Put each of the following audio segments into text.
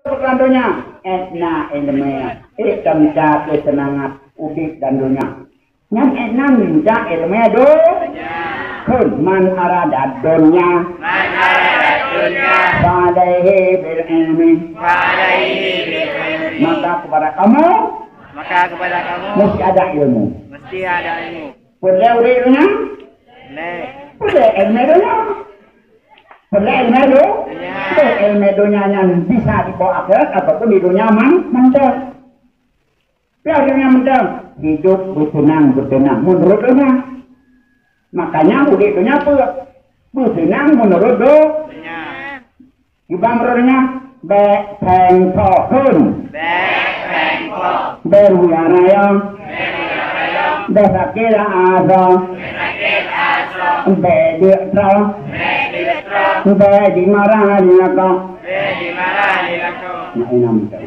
Randonya etna ilmiah ikamca kesenangat udik dan dunia nyan etna minta ilmiah do kun man arada dunia badaihi bil ilmi maka kepada kamu mesti ada ilmu boleh ilmunya boleh ilmunya boleh ilmunya yang bisa dibawa akhirat ataupun di dunia mental. Biasanya mental hidup bertenang menurutnya. Makanya udah dunia bertenang menurut dunia. Ibang menurutnya bekengkohun berwiaraya besakira azam beditra di marah di lakau. Nah ini namanya.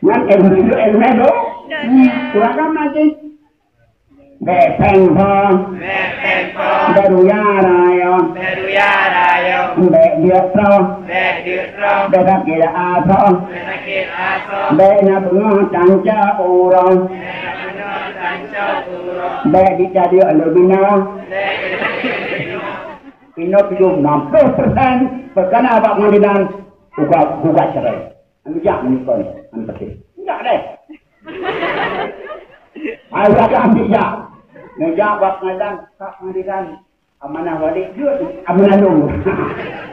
Yang ilmu itu kurang lagi. Bepengkong, beruyaraya, beditra, bedakira asal, benabunga tanca urang, bedicadi alubina. Ino 60% berkena abang mandidan gugat cerai. Anu jak menikah ni, anu petik. Jak deh. Ayo kita ambil jak. Nejak abang mandidan, kak mandidan. Amanah walik dia, amanah dulu.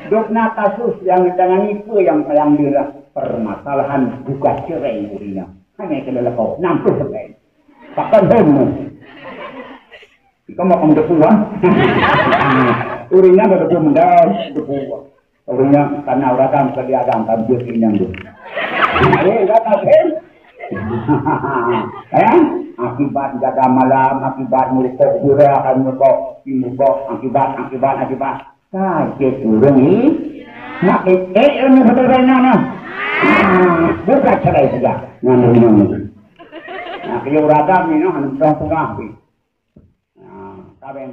Dukna kasus yang ditangani itu yang dirah permasalahan gugat cerai dirinya. Hanya kena lekau 60%. Takkan homo. Ikaw mau depuan. Urinya ada depu mendal, depu. Urinya karena orang keliadang tabjir inyang tu. Enggak tahu. Akibat jaga malam, akibat mulut jura akan mulut akibat. Sakit urang ni. Nak ini sebenarnya nah. Bukan cerai saja. Nah, kalau radam ni no, hendak tengah. Nah, kabeh